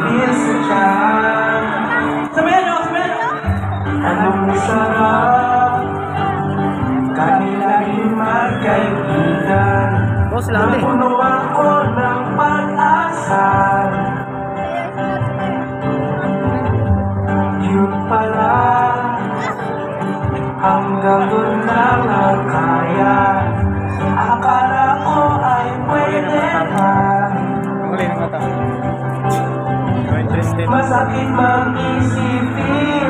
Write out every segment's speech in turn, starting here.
Bilis sa tiyan. Sabayan nyo, sabayan nyo. Anong sarap kanilang magkaibigan. Boss, lami. Napuno ako ng pag-asa. Yun pala, hanggang doon lang ang kaya. Akala ko ay pwede pa. Muli ng mata. Masakit mang isipin,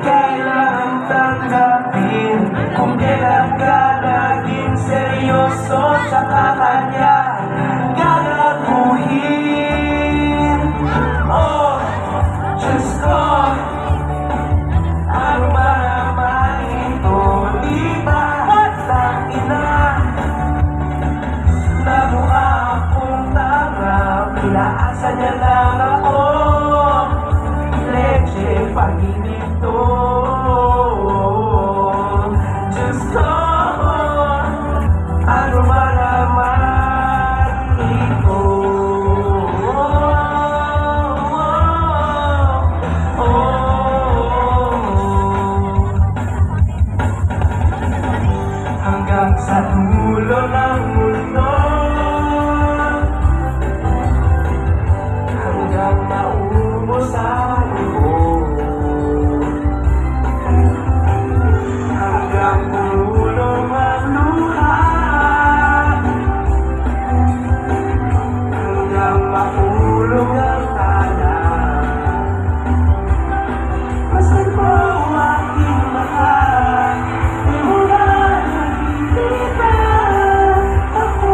kailangan tanggapin. Kung kailan ka naging seryoso, tsaka kanya gagaguhin. Oh, Diyos ko, ano ba naman ito? Di ba lang ina? Nabuha akong tanga, pinaasa niya lang ako. Leche, pag-inip to. Diyos ko, ano ba naman ito? Hanggang sa dulo ng mundo, hanggang maubos ang buo, hanggang pulong ang luha, hanggang makulong ang tala. Masan po ang aking mahal? Di mo na nakikita. Ako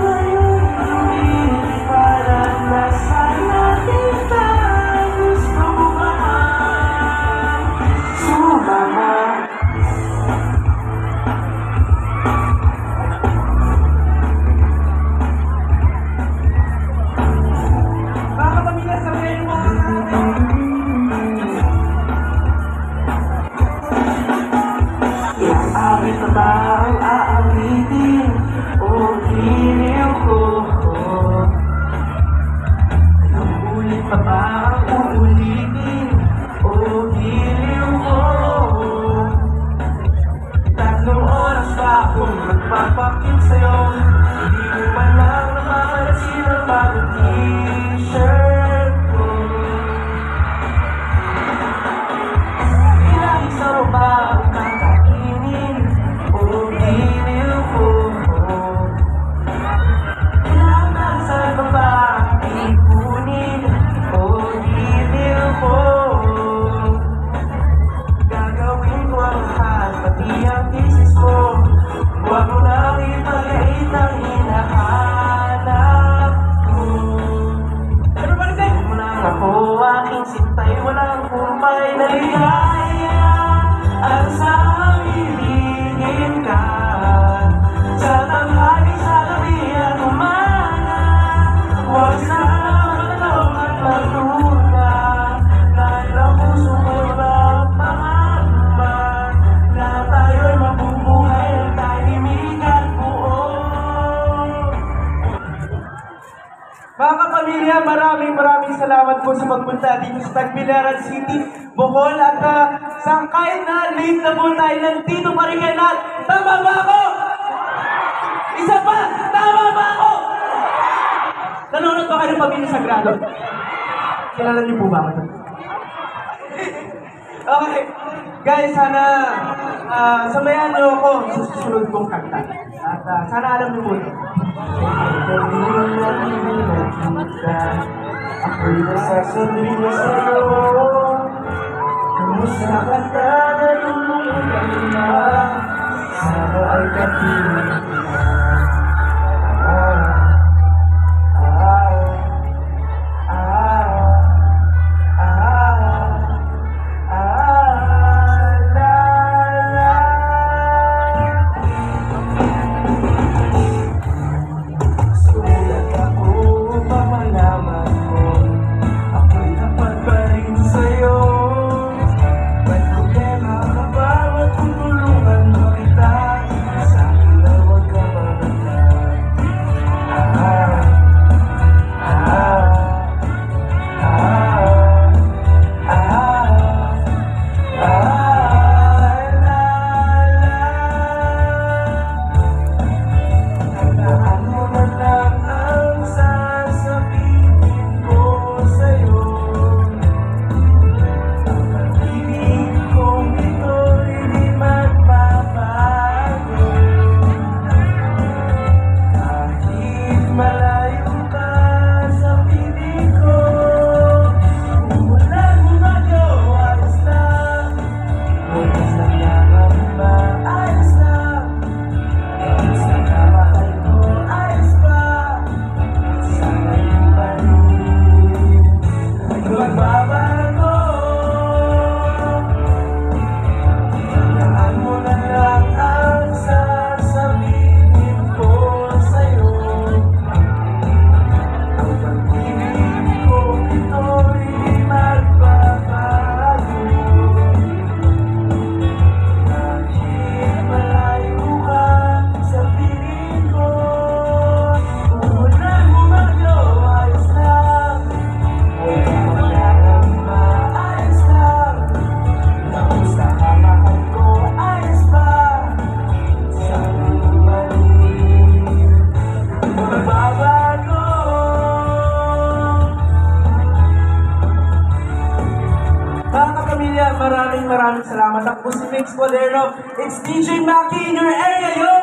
ngayon lumilipad, nasaan nakita? Gusto mo ba sumama? Mga kapamilya, sabayan nyo mga natin. Ilang awit na ba ang aawitin? O giliw ko? Ilang ulit pa ba ang uulitin? O giliw ko? 3 oras pa akong nagpapakit sa'yo. Hindi mo pa lang napapansin ang bagong t-shirt ko. Ilang isa mo ba ang kakainin? O giliw ko? Ilang nasaan ka ba ang ipunin? O giliw ko? Gagawin ko ang lahat, pati ang thesis mo. Huwag mo nang ipagait ang hinahanap ko. Everybody say, Huwag mo nang ako aking sintay, walang kumpay na ligaya. At sa hihingin ka, sa tanghali, sa gabi at umaga. Huwag sana matalong at magduda, dahil ang puso ko na pangamba, na tayo'y mabubuhay ng tahimik at buo. mga kapamilya, maraming salamat po sa pagpunta dito sa Tagbilaran City, Bohol. At kahit na late na po tayo, nandito pa rin kayo lahat. Tama ba ako? Isa pa! Tama ba ako? Nanonood ba kayo ng Pamilya Sagrado? Kilala niyo po ba ako? Okay. Guys, sana sabayan niyo ako sa susunod kong kanta. At sana alam niyo po ito. Ako'y nasasabi na sa'yo, kamusta ka na, nalulungan na, sana ay kapiling na. Sulat ako upang malaman mo, ako'y tapat pa rin sa'yo. May problema ka ba? Matutulungan mo kita. Sa akin na huwag ka maraming salamat. Ako po si Mix Polerno. It's DJ Maki in your area, yo!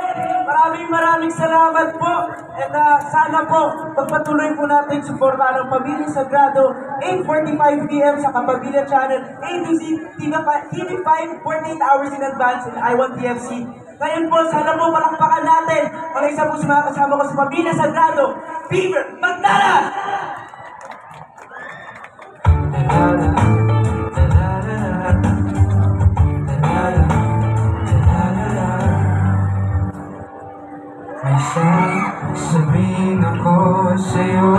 Maraming salamat po. At sana po, pagpatuloy po natin suportahan ang Pamilya Sagrado, 8:45 PM sa Kapamilya Channel, A to Z, TV5, 48 hours in advance, and I1 TFC. Ngayon po, sana po palakpakan natin ang isa po sa mga kasama ko sa Pamilya Sagrado, Beaver Magdala! Sabihin ako sa'yo,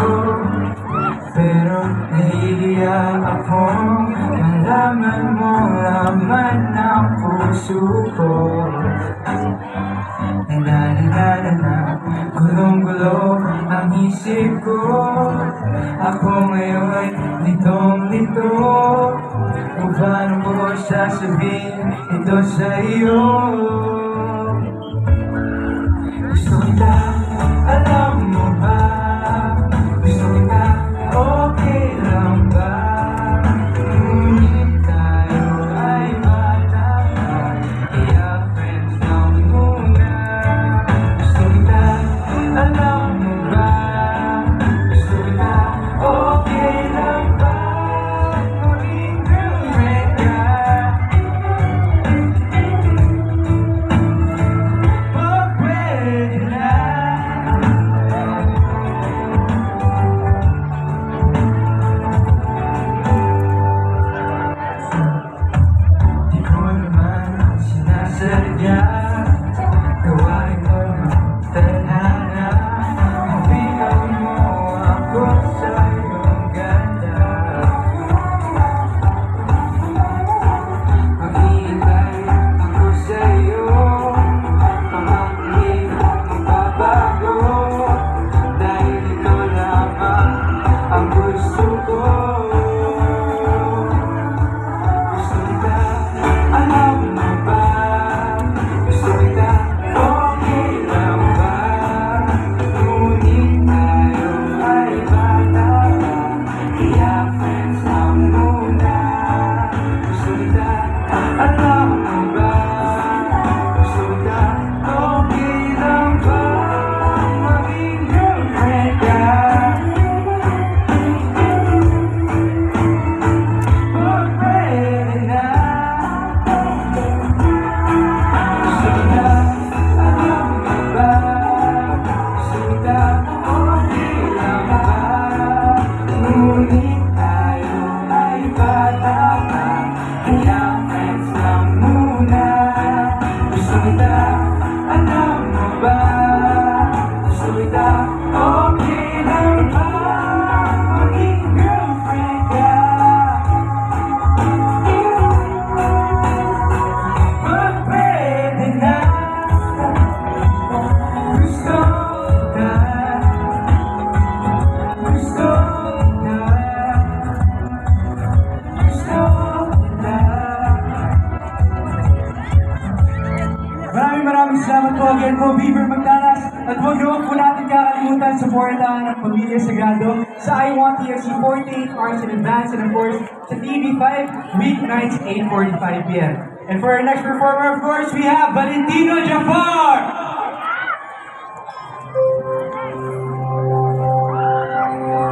pero nahihiya ako. Malaman mo laman ng puso ko. Na-na-na-na-na, gulong-gulo ang isip ko. Ako ngayon litong-lito. Kung paano ko sasabihin ito sa'yo. Gusto kita, alam mo ba? Gusto kita, okay lang ba? Ngunit tayo ay bata pa, kaya friends lang muna. Gusto kita, alam mo ba? Gusto kita, okay lang ba? Ngunit girlfriend ka. Maraming salamat po again po, Beaver Magdalas. At huwag naman po natin kakalimutan supportahan ng Pamilya Sagrado sa I1 TFC 48 hours in advance, and of course sa TV5 weeknights 8:45 PM. And for our next performer, of course, we have Valentino Jafar!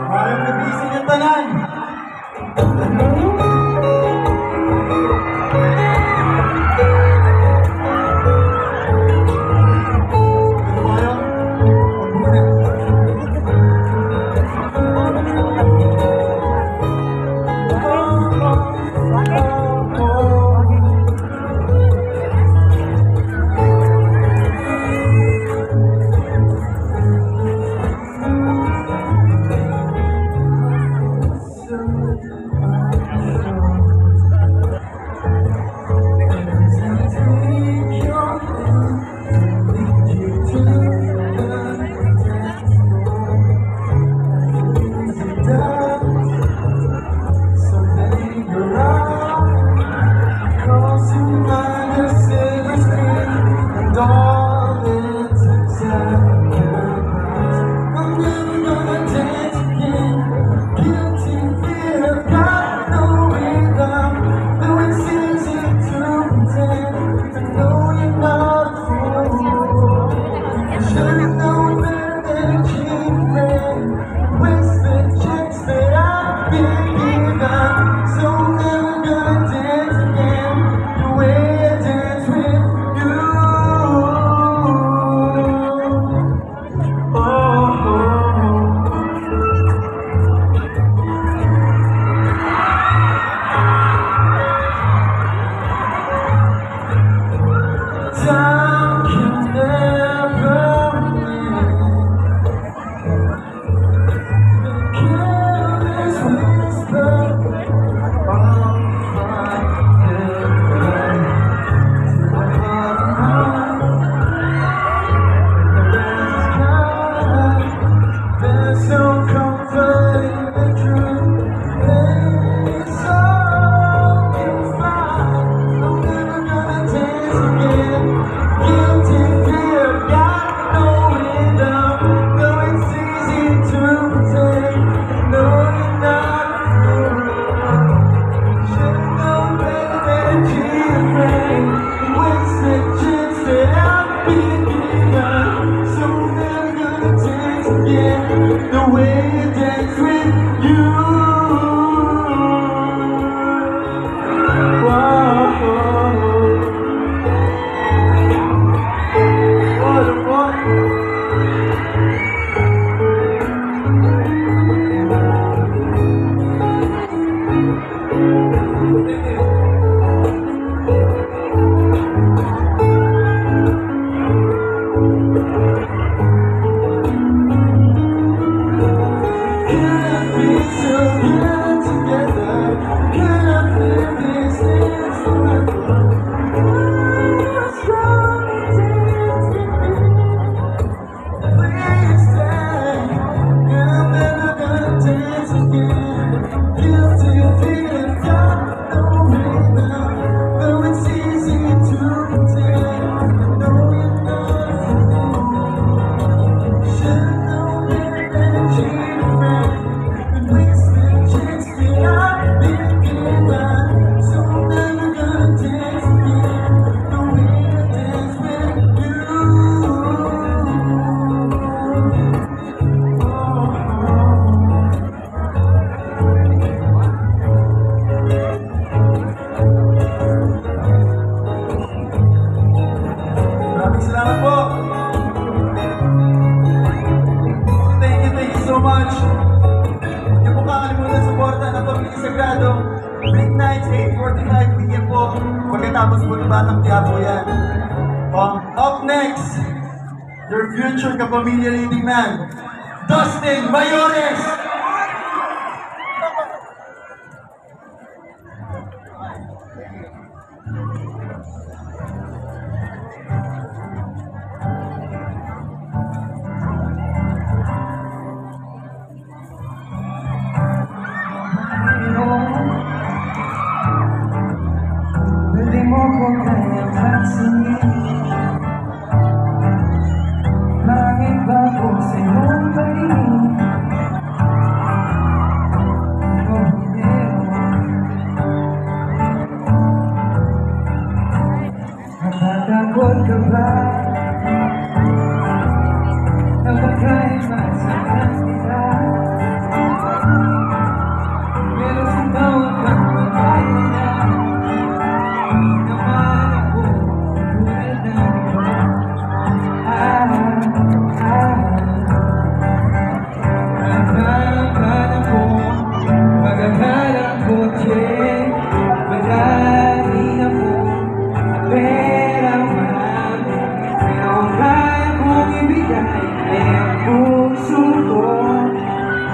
Parang nabising yung tanan! way it dance with you. Salamat po. Thank you so much. Huwag po kakalimutan suporta ng Pamilya Sagrado. Weeknights, 8:45 p.m. po. Pagkatapos po ng Batang Quiapo yan. Up next, your future kapamilya leading man, Dustin Mayores. Natatakot ka ba na pagkain masaktan kita? Pero sitaw kang pagkain na naman ako tulad ng iba. Magkakalang ko, magkakalang ko, madali na po perang marami, pero ang kaya kong ibigay ay ang puso ko.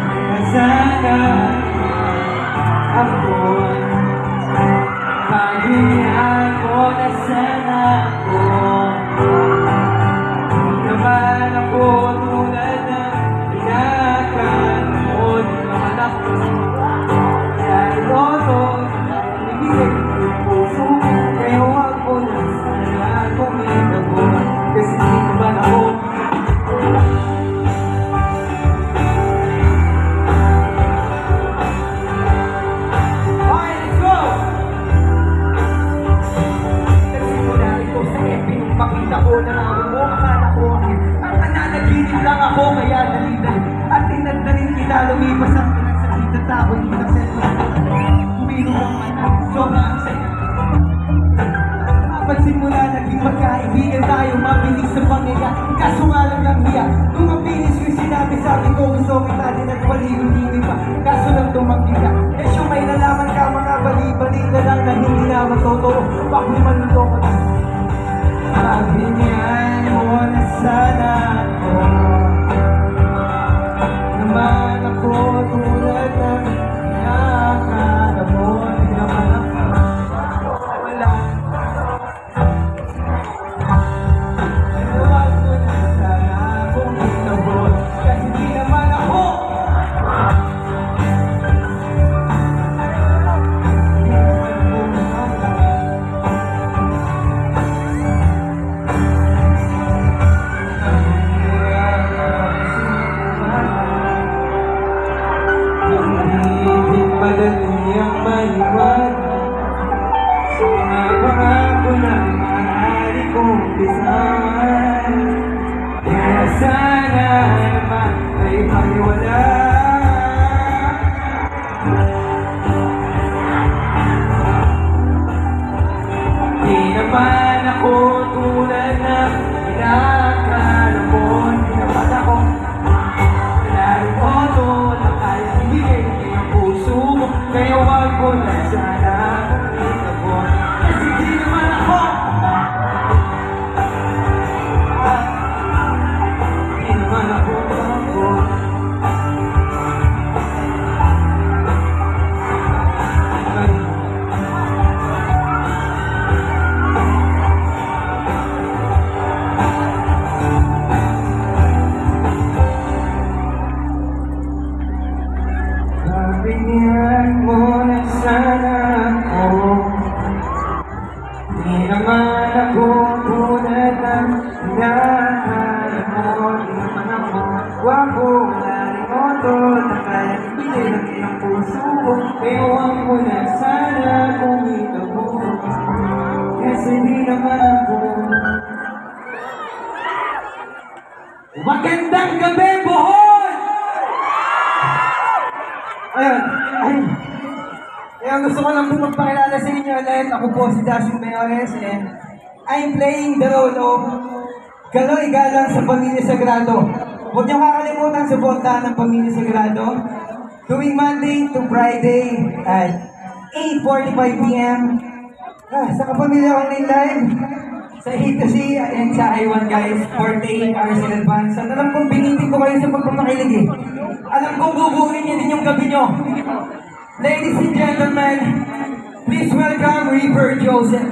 Na sana ako pahingaan ko, na sana ako hindi naman ako tulad ng pinakain mo. Di naman ako dahil toto, dahil ibigay ko yung puso ko. Kaya huwag ko na sana akong itago, kasi di naman ako. Okay, let's go! Nagsimula ito sa epic, pakita ko na namin mo, akala ko ang nananaginip lang ako, kaya nalina. At tinagdarin kita, lumipas ang pinagsakit na tao, hindi na sila. Humiro ang mata, sobrang saya. Pagsimula, naging magkaibigan tayo, mabilis sa pangyayari, kaso nga lang ang hiya. Nung mapinis ko yung sinabi, sabi ko gusto kita din at paliw-liwi pa, kaso lang tumanggi ka. Kesyo may nalaman ka, mga bali-balita lang na hindi naman totoo, wag mo manluloko na. Sabi niyan mo na sana ako naman ako tulad ng pinakala mo. Hindi naman ako wala. Wapo, narimoto, na kaya ibigay ng iyong puso ko. Ewan mo na sana kung ikaw mo. Kasi di naman ako. Magandang gabi, Bohol! Ayun, gusto ko lang po magpakilala sa inyo ulit. Ako po si Dashing Mayores and I'm playing the role of Galoy Galang sa Pamilya Sagrado. Huwag niyo kakalimutan suportahan ng Pamilya Sagrado tuwing Monday to Friday at 8:45 p.m. Sa Kapamilya Online Live sa A2C and sa I1 guys, 48 hours in advance. At alam kong binitin ko kayo sa pagpapakilig eh. Alam kong guguhin niyo din yung gabi niyo. Ladies and gentlemen, please welcome Reaper Joseph.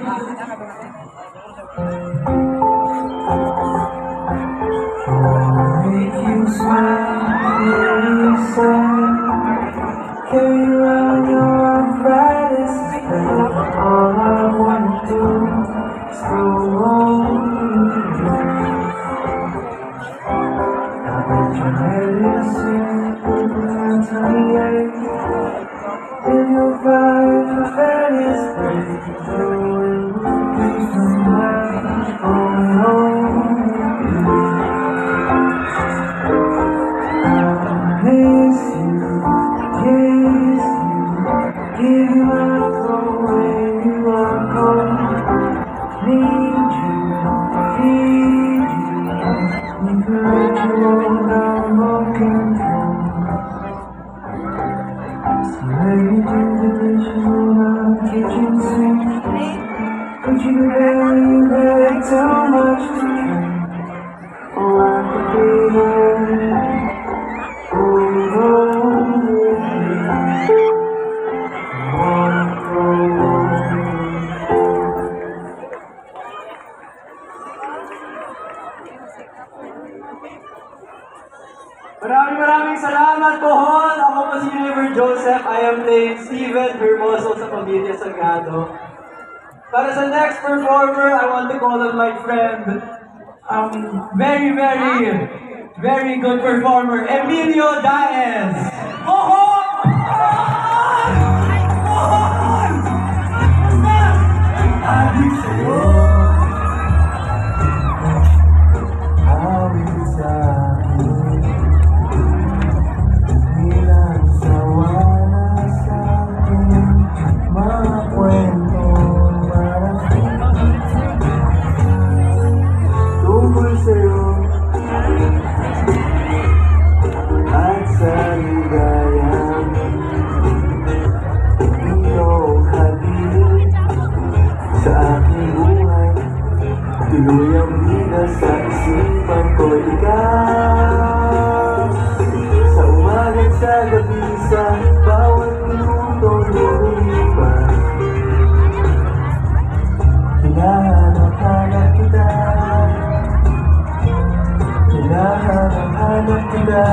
Make you smile, carry around your brightest flame. All I wanna do is grow old. I bet your head is sick, and you'll find the various ways to do it. Please don't mind going home. Miss you, kiss you, give you up when you are gone. Need you, feed you, need to let you all down, broken down. So maybe do the dishes in our kitchen sink. Could you barely beg too much to drink? Oh, I could be there. Maraming salamat, Bohol! Ako po si Reaper Joseph. I am playing Steven Hermoso sa Pamilya Sagrado. Para sa next performer, I want to call on my friend, very good performer, Emilio Daez. Bohol! Bohol! Adik sa'yo. Awit sa'kin. Bilang sawala sa'kin. Mga kwento marami. Tungkol sa'yo. At sa ligayang iyong hatid sa aking buhay. Tuluyang bida sa isipan ko ikaw. Sa umaga't sa gabi sa bawat minuto lumipas. Hinahanap-hanap kita. Hinahanap-hanap kita.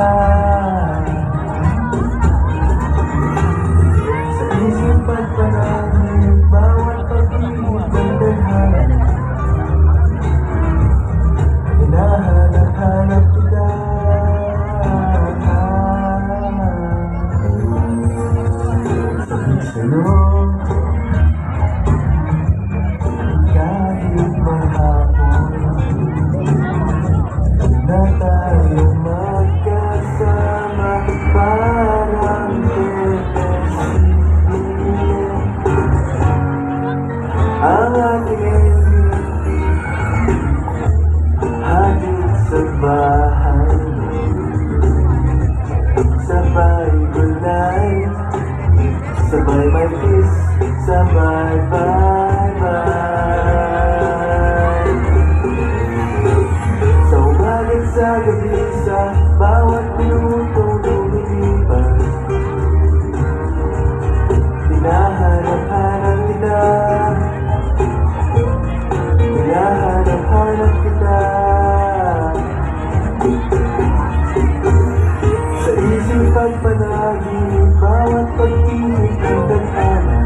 Sa isip at panahon, bawat pag-ibig ng tadhana. Hinahanap-hanap kita. Sabit sa'yo, kahit mahapon na tayo magkasama, parang tepesin ang ating hatid sa bahay. Sabay good night, sabay may kiss, sabay bye bye. Sa umaga't sa gabi sa bawat minuto lumilipas. Hinahanap-hanap kita. Hinahanap-hanap kita. Sa isip at panaginip, bawat pag-ibig ng tadhana.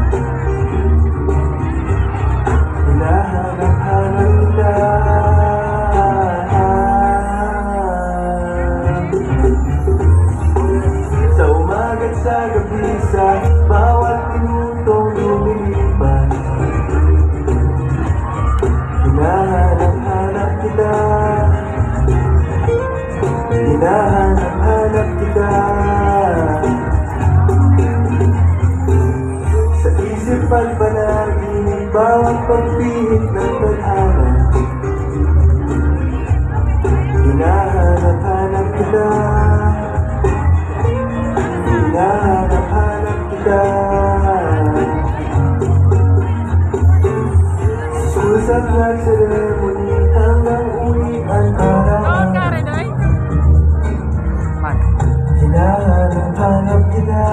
kita,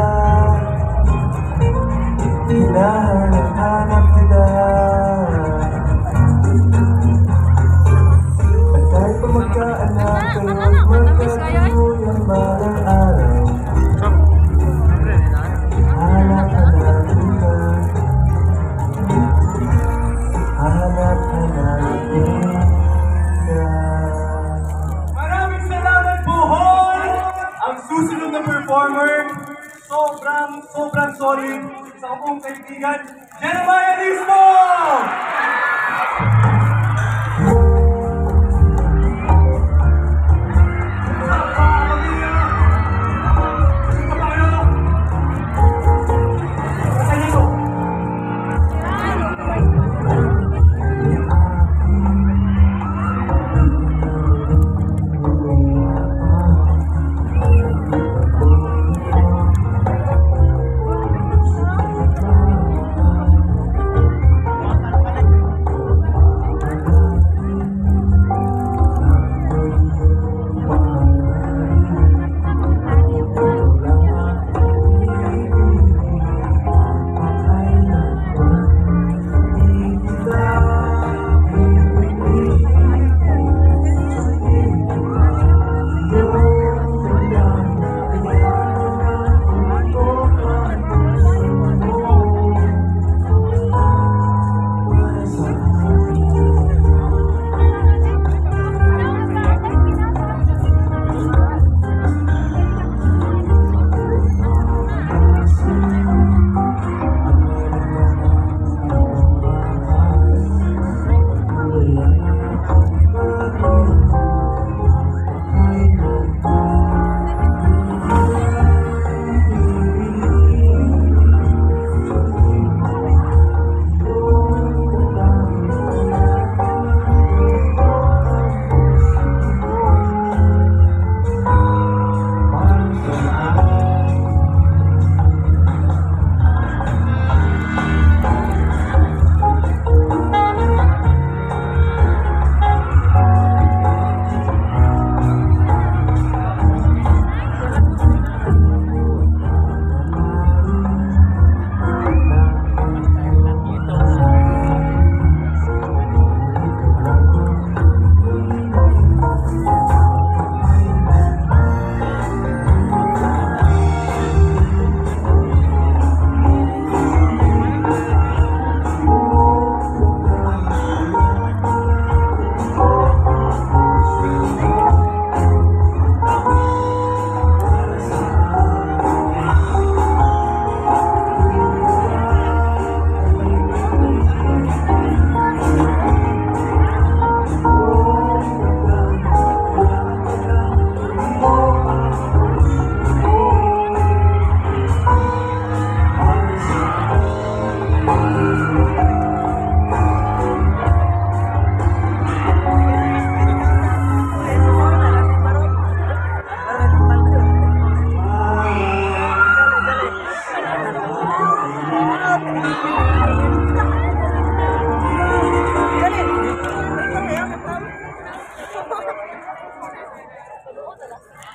hinahanap kita. At kahit pa magkaanak kayo't magkatulong balang araw, hanap-hanap kita, hanap-hanap kita. Maraming salamat, Bohol! Ang susunod na performer, sobrang sorry sa akong kaibigan, Jeremiah Lismo!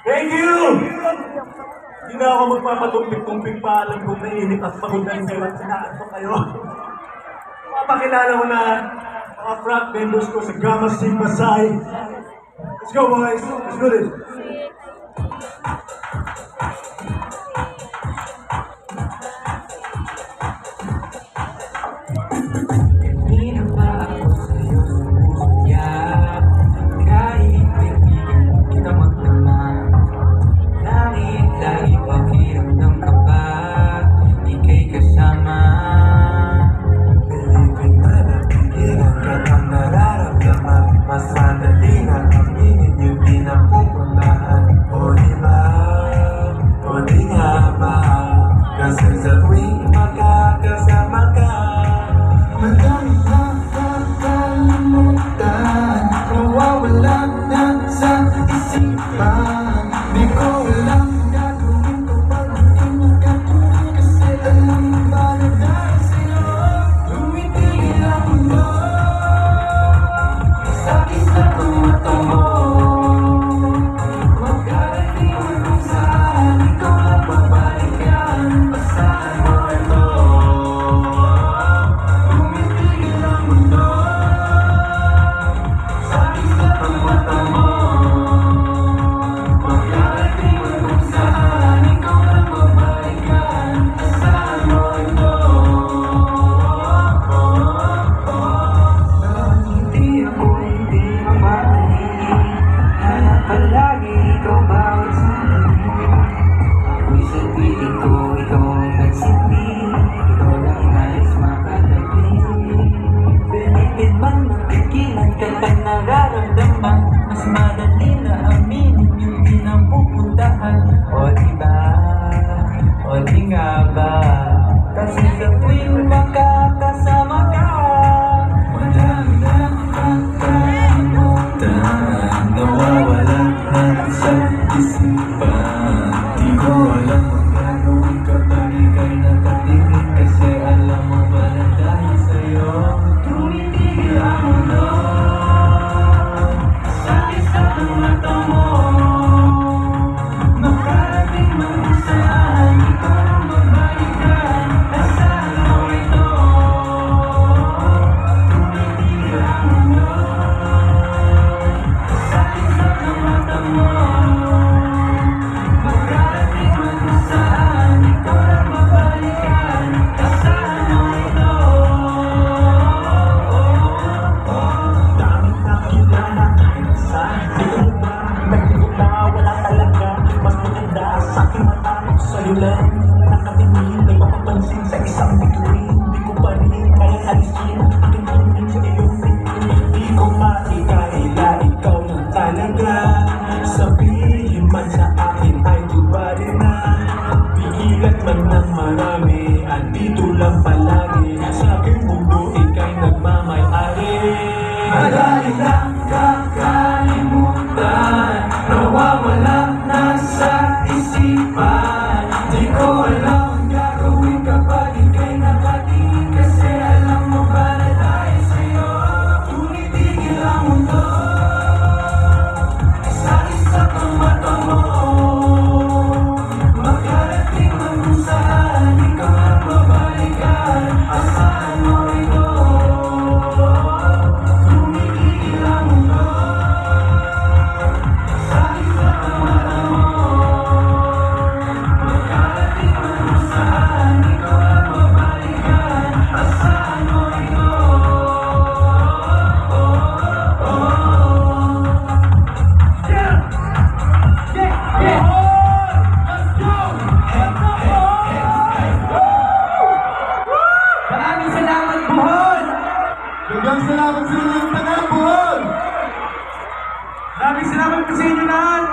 Thank you! Hindi na ako magpapatumpik-tumpik pa. Alam kong nainit at pagod na rin kayo at sinaantok kayo. Papakilala mo na mga frat members ko sa Gamma Sigma Psi. Let's go, boys! Let's do this! Hindi na ba ako sa'yo sumuya? Kahit kaibigan kita magdamag. Langit lagi pakiramdam ka ba? Ika'y kasama. Pilipin na napigilan ka ng nararamdaman. Mas madali na aminin yun di na pupunta pa. Di ko alam ang gagawin kapag ika'y nakatingin, kasi alam mo ba na dahil sa'yo tumitigil ang mundo. Sa isa't ng mata mo, makarating man kung saan, ikaw ang magbalikan. Asahan mo ito, tumitigil ang mundo. Sa isa't ng mata mo, makarating man kung saan, ikaw ang magbalikan. Asahan mo ito. Daming nakilala kahit saan. Di ko ba nagtigot na wala talaga. Mas maganda sa aking mata sa'yo lang. Nakatingin, may mapapansin sa isang bituin. Di ko pa rin kaya alisin aking tingin sa iyong tingin. Di ko maikaila, ikaw lang talaga. Sabihin man sa akin ay tubali na. Pigilan man ng marami, andito lang palagi. Sa aking mundo, ika'y nagmamay-ari. Madali lang kakalimutan, nawawala na sa isipan. Di ko alam ang gagawin kapag ika'y nakatingin, kasi alam mo ba na dahil sa'yo tumitigil ang mundo. Sa isa't ng mata mo, makarating man kung saan, ikaw ang babalikan. Asahan mo ito, tumitigil ang mundo. Sa isa't ng mata mo, makarating man kung saan, ikaw ang babalikan. Asahan mo ito. Maraming salamat, Bohol! Dagang salamat sa inyong taga, Bohol! Maraming salamat po sa inyo lahat!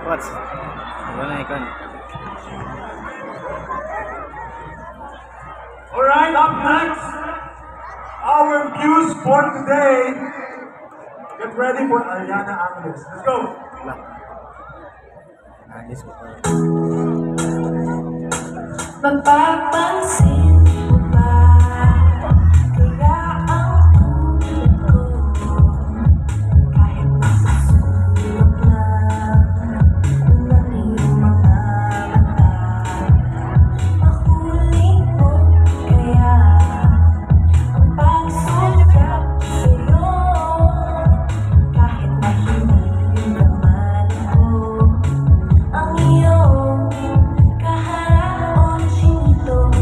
What's wala icon? Alright, up next, our views for today. Get ready for Ariana Angeles. Let's go! This ko. Mapapansin mo ba kaya ang tulad ko kahit nasa sulok ng iyong mga mata, mahuli mo kaya ang pagsugat sa'yo kahit na hindi naman ako ang iyong kaharap o chinito.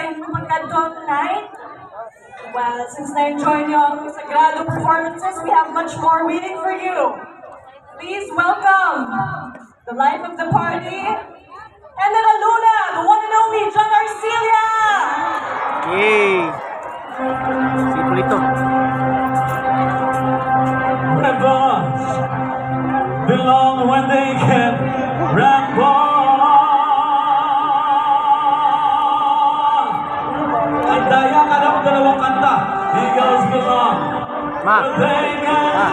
sa inyong pagkadto tonight. Well, since na-enjoy niyo ang sagrado performances, we have much more waiting for you. Please welcome the life of the party, and then Luna, the one and only John Arcelia! Yay! Simple ito. Rebels belong when they can ramble. Ang daya ka ng dalawang kanta. Eagles belong Ma. when they can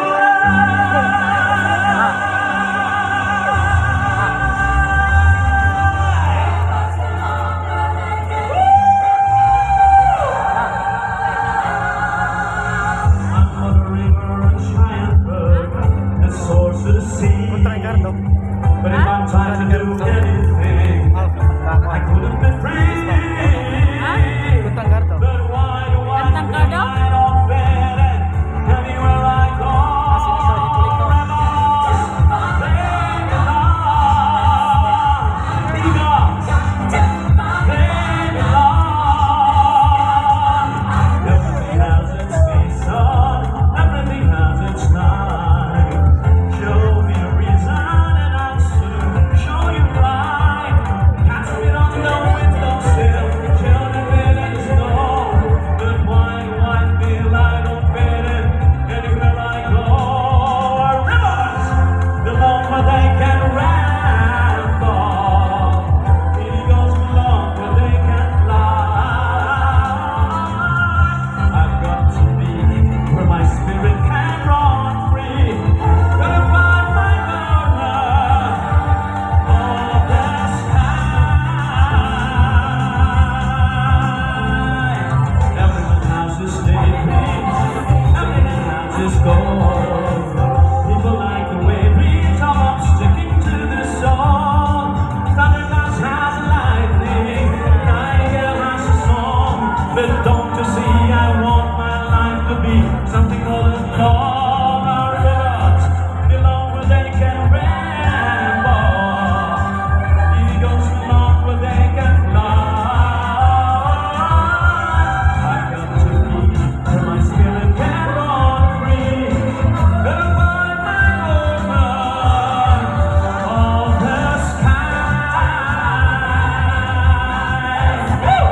Kontra Ricardo. But if I'm trying to do anything, I couldn't be free. Kontra Ricardo. But why do I rely on betting anywhere I go? Rebels, they belong. Eagles, they belong. Everything has its season, everything has its time. Show me a reason and I'll soon show you right. Cast it on the windowsill, children in snow. But why do I feel I don't fit in anywhere I go? Our rivers belong where they can ramble. Eagles belong where they can fly. I've got to be where my spirit can run free. Gonna find my corner of the sky. Everyone has his daydreams, everyone has his goals. People like the way we talk, sticking to the song. Thunderclouds has lightning, Nightingale has a song. But don't you see, I want my life to be something more than song. Our rivers belong where they can ramble. Eagles belong where they can fly. I've got to be where my spirit can run free. Gonna find my corner of the sky. Woo!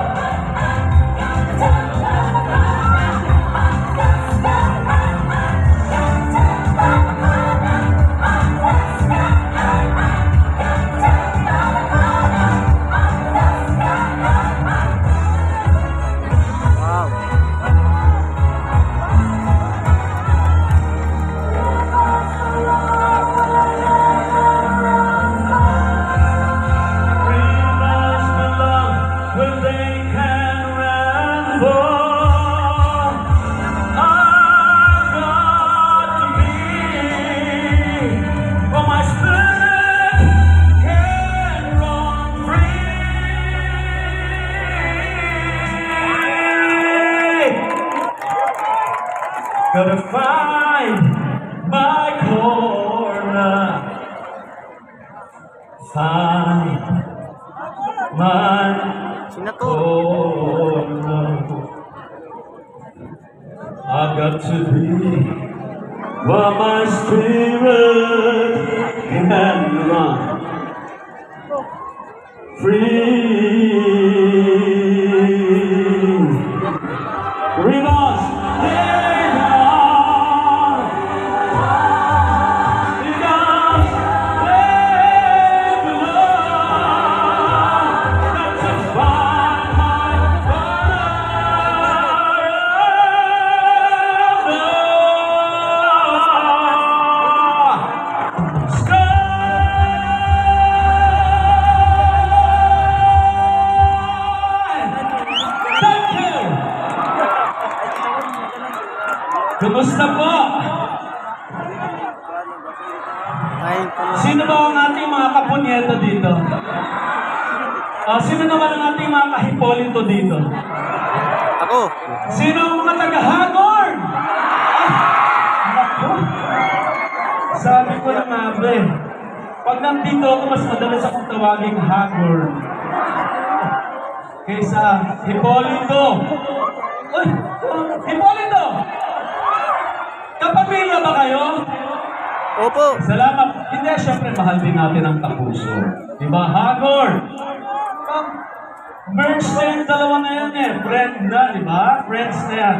Wow. Rivers belong where they can ramble. I've got to be where my spirit can run free. Gotta find my corner. Find my Sino to? corner. I've got to be where my spirit can run free. Rivers, they belong. Eagles, they belong. Got to find my Thank you! Kumusta po? Ayun po. Sino ba ang ating mga kapunyeta dito? Sino naman ang ating mga kahipolito dito? Ako. Sino ang mga taga-Hagorn? Naku! Sabi ko na nga ba eh. Pag nandito ako, mas madalas akong tawaging Hagorn. kaysa Hipolito. Uy! Hipolito! Kapamilya ba kayo? Opo. Salamat. Hindi, syempre mahal din natin ang kapuso. Diba, Hagor? Merge na yung dalawa na yan eh. Friend na, diba? Friends na yan.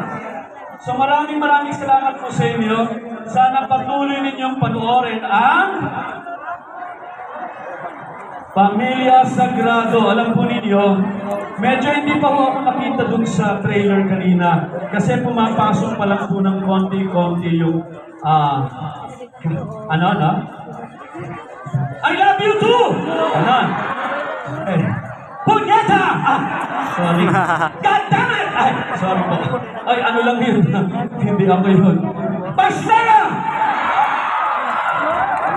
So maraming salamat po sa inyo. Sana patuloy ninyong panoorin ang Pamilya Sagrado. Alam po ninyo, medyo hindi pa po ako nakita dun sa trailer kanina kasi pumapasok pa lang po ng konti-konti yung ano? I love you too! Ano? Eh, Punyeta! Sorry. God damn it! Ay, sorry po. Ay, ano lang yun? Hindi ako yun. Bastera!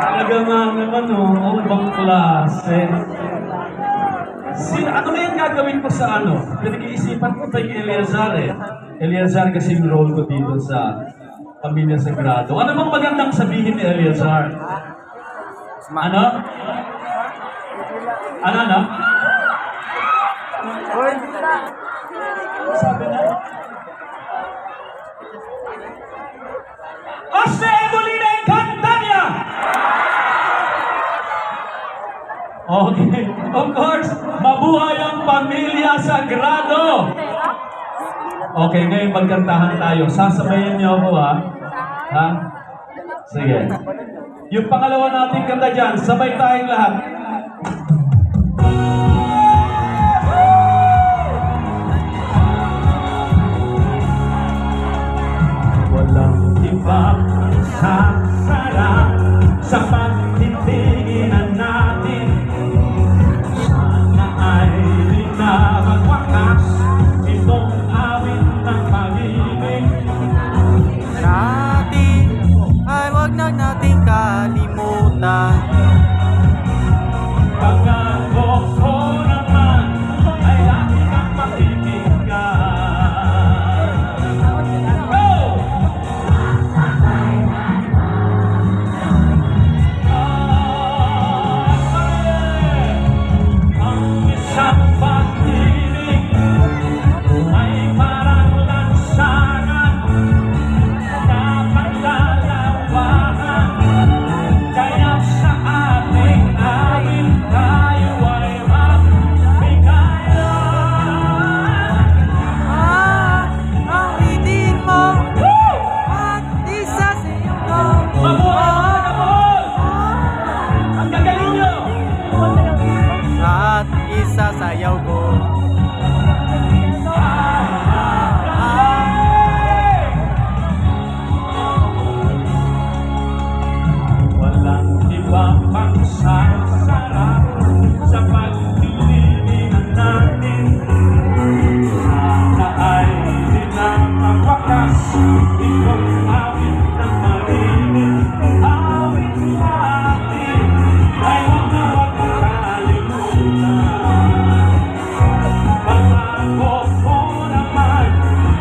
Talaga nga naman, oh, bang klase. Ano na yung gagawin ko sa ano? Pinag-iisipan ko kay Eleazar eh. Eleazar kasi yung role ko dito sa Pamilya Sagrado. Ano bang magandang sabihin ni Eleazar? Ano? Ano? Sabi na? Jose Molina Encantaria! Okay, of course, mabuhay ang Pamilya Sagrado! Okay, ngayon magkantahan tayo. Sasabayan niyo ako, ha? Ha? Sige. Yung pangalawa nating kanta dyan, sabay tayong lahat. Walang ibang sasarap sa pagtitinginan natin. Sana ay di na magwakas itong awit ng pag-ibig. Natin ay wag na nating kalimutan. Pagkako ko naman ay lagi kang makikinggan. Go! Ang isang pag-ibig ay parang lansangan, dapat lalawakan. Kaya sa ating awit tayo ay magbigayan. Ang hitin mo at isa sa iyong ko. Mabuhay ang Bohol! Ang gagaling nyo! At isa sayaw ko. Walang ibang pagsasarap sa pagtitininan natin. Sana ay di na magwakas itong awit ng marinig. Awit natin ay huwag na huwag kalimutan. Pangako ko naman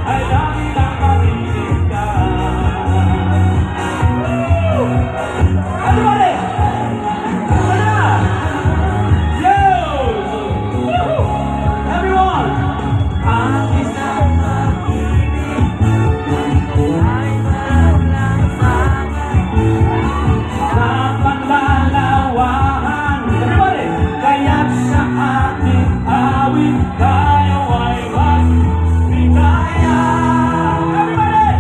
ay lagi kang makikinig. Ano ba rin? Sana! Yo! Everyone! Ang isang pag-ibig ay walang lansangan, dapat lalawakan. Everybody! Kaya't sa ating awit tayo ay magbigayan. Everybody!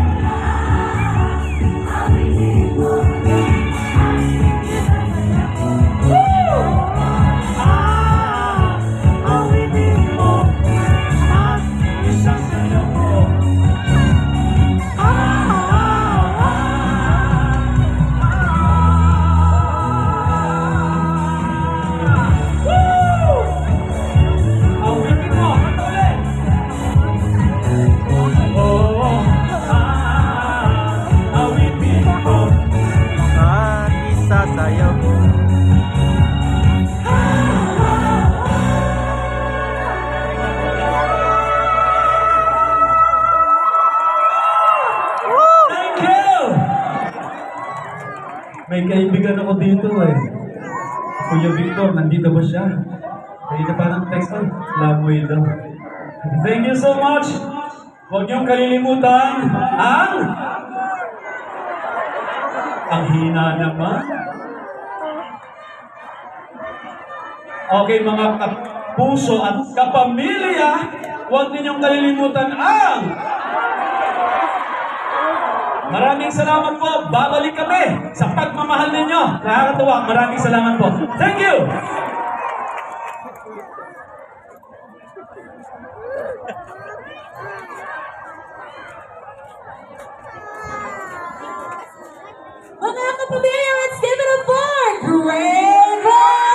Awitin mo at isa sa'yo ko. Awitin mo, kanta ulit. Awitin mo. At isa sayaw ko. Thank you! May kaibigan ako dito eh. Kuya Victor, nandito ba siya? Kanina parang text ko, lamoy daw. Thank you so much. Huwag niyong kalilimutan ang hina naman. Okay, mga kapuso at kapamilya, huwag ninyong kalilimutan ang maraming salamat po. Babalik kami sa pagmamahal ninyo. Nakakatuwa. Maraming salamat po. Thank you! Mga kapamilya, let's give it up for Greg Hernandez!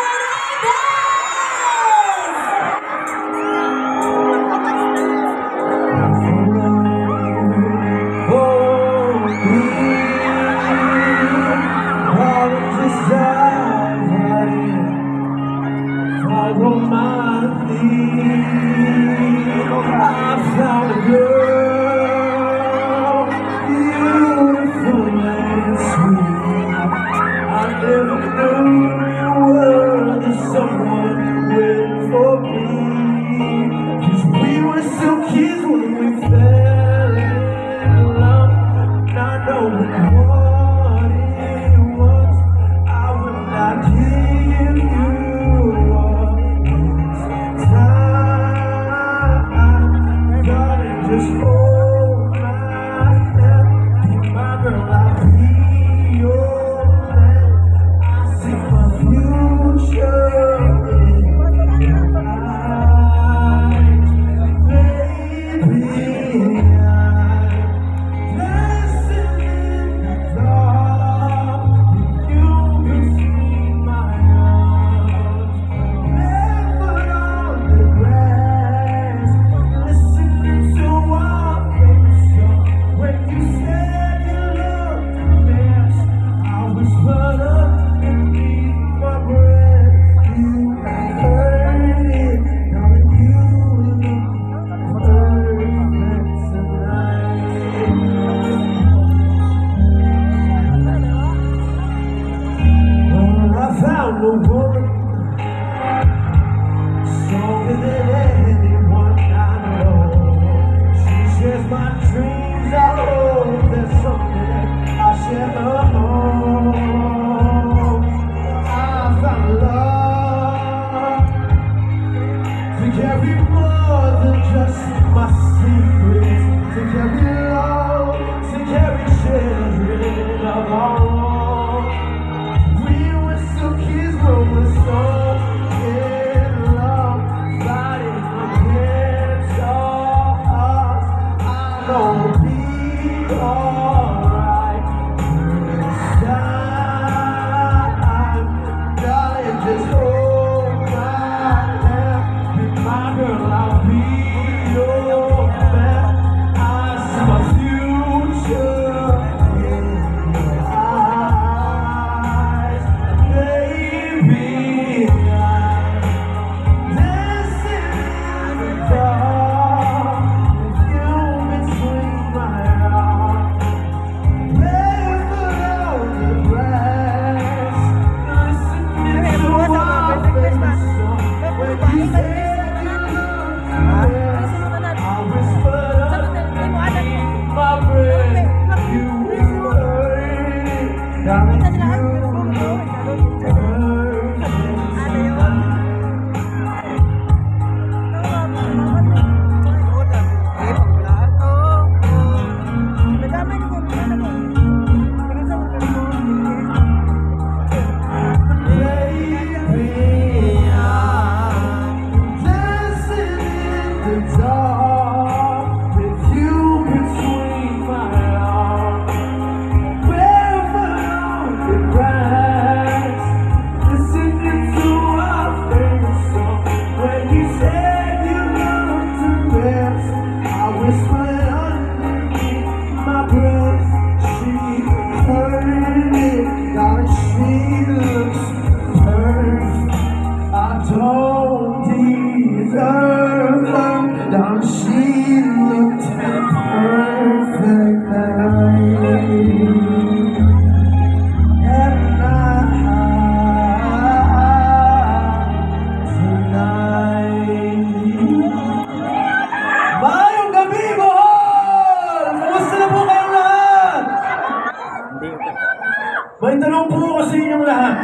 May tanong po ako sa inyong lahat.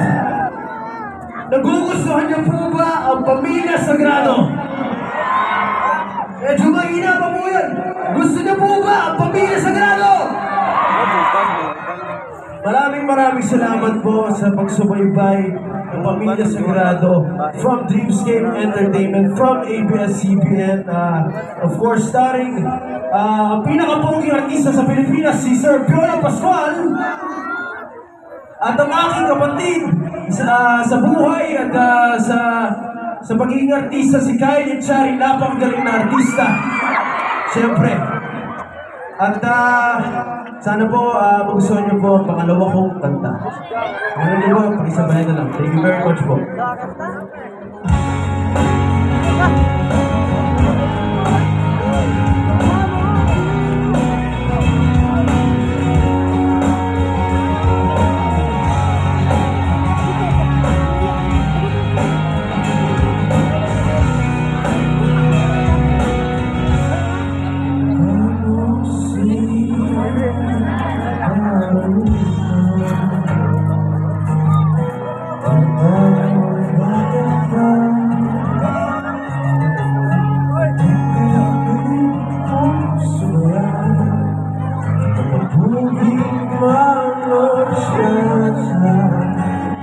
Nagugustuhan niyo po ba ang Pamilya Sagrado? Medyo mahina pa po yan. Gusto niyo po ba ang Pamilya Sagrado? Maraming salamat po sa pagsubaybay ng Pamilya Sagrado from Dreamscape Entertainment, from ABS-CBN, of course starring ang pinakapoging artista sa Pilipinas, si Sir Piolo Pascual, at ang aking kapatid sa buhay at sa pagiging artista, si Kyle Echari, napakagaling na artista. Siyempre. At sana po magustuhan niyo po ang pangalawa kong kanta. Ano niyo po, pakisabayan na lang. Thank you very much po.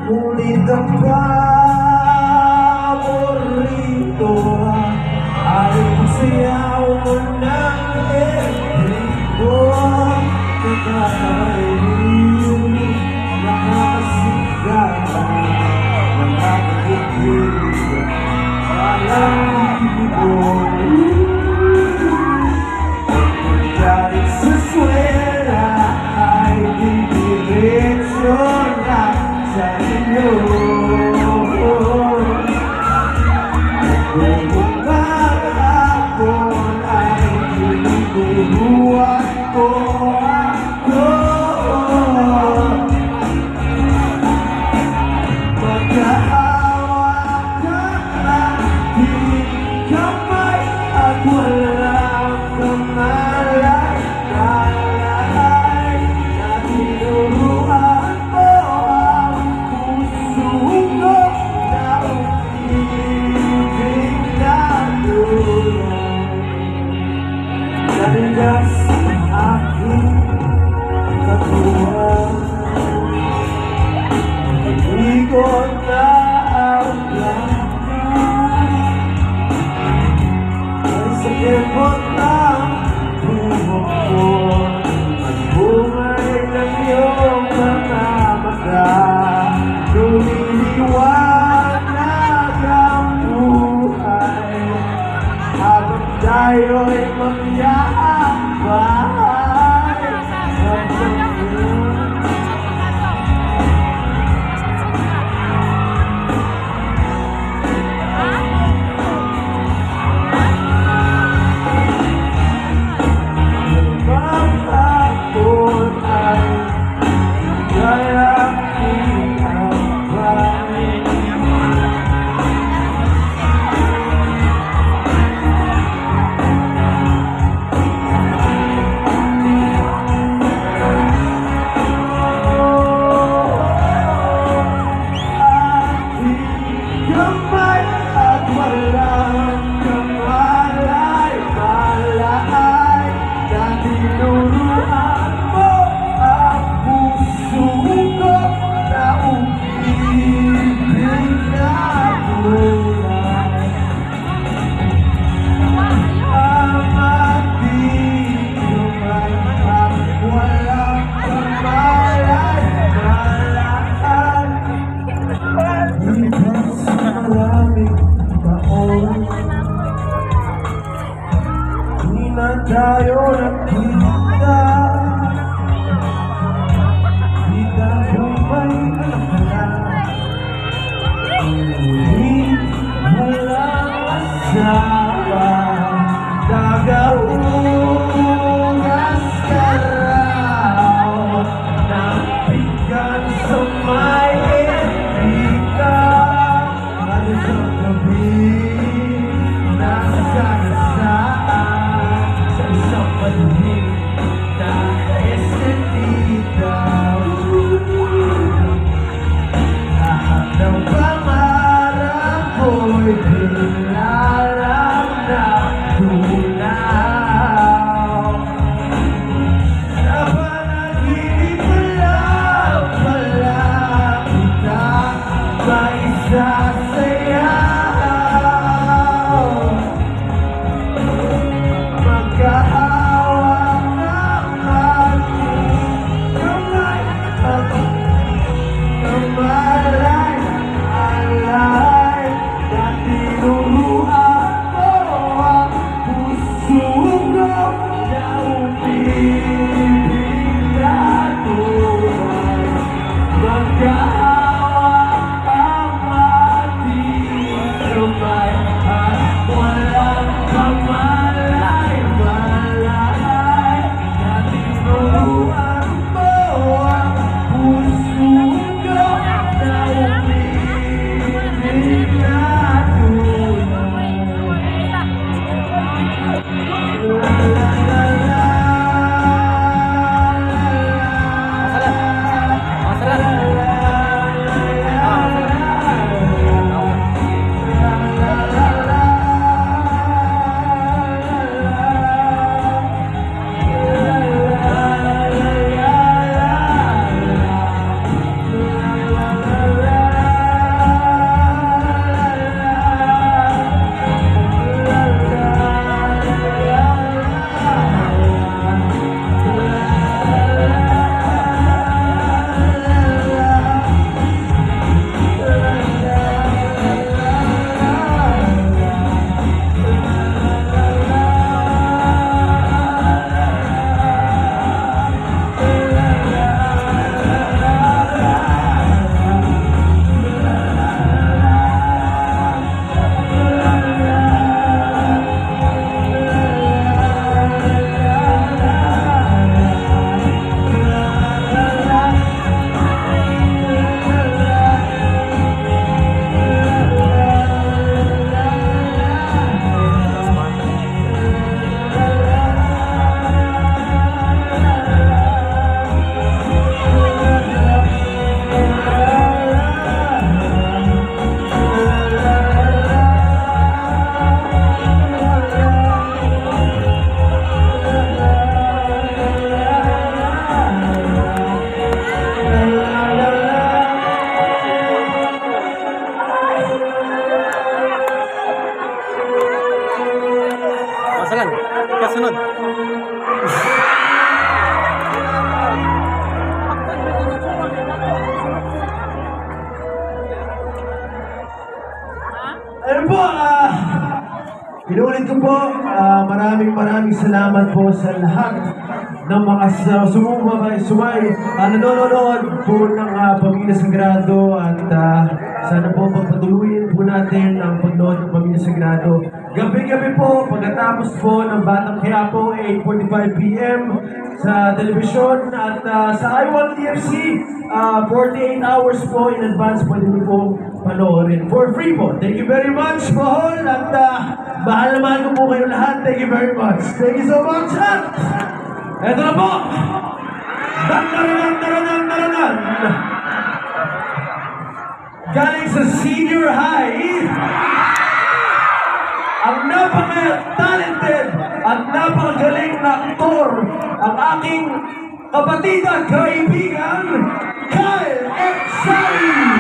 Ngunit ang paborito ay sayaw mo ng eriko. Nakakarinig, nakakasigaw, nakakakigil, nakakakigil. Pagdating sa swela ay didiretso na sa inyo. Kung kahapon ay tinuturuan ko ako. Magkahawak ang aking kamay at walang kamalay. Kalay na tinuruan mo ang puso ko na umibig na tulad. Naligas ang aking katawan, hindi ko na ang lahat. Ang sakit mo ng buhok ko, ang bungay ng iyong mga mata. Lumiliwanag ang buhay habang tayo'y magyayabay. Maghapon ay galaking ang bahay. Kamay at walang kamalay-malay na tinuruan mo ang puso ko na umibig na tulad. Ang ating kamay at walang kamalay-malay. Lipas maraming taon, di na tayo nakita. Di tayo may alam, ngunit walang asawa. Tagaugas ka raw ng pinggan sa may erika. Ano sa gabi nasagasaan sa isang panahing na estetita. na umibig na tunay. Magkahawak ang matitibay at walang kamalay-malay. Natinuruan mo ang puso ko na umibig na tunay. Masalan, kasunod. Ano po, inuulit ko po, maraming salamat po sa lahat ng mga sumay, nanonood po ng Pamilya Sagrado at sana po pagpatuloyin po natin ang pagnood ng Pamilya Sagrado. Gabi-gabi po, pagkatapos po ng Batang Quiapo, 8:45 PM sa telebisyon at sa I1 TFC, 48 hours po in advance pwede niyo po panoorin. For free po. Thank you very much, Bohol, at mahal na mahal ko po kayo lahat. Thank you very much. Thank you so much, at eto na po! Dan-dan-dan-dan-dan-dan-dan! Galing sa senior high, ang napaka-talented at napakagaling na aktor, ang aking kapatid at kaibigan, Kyle X. Sari!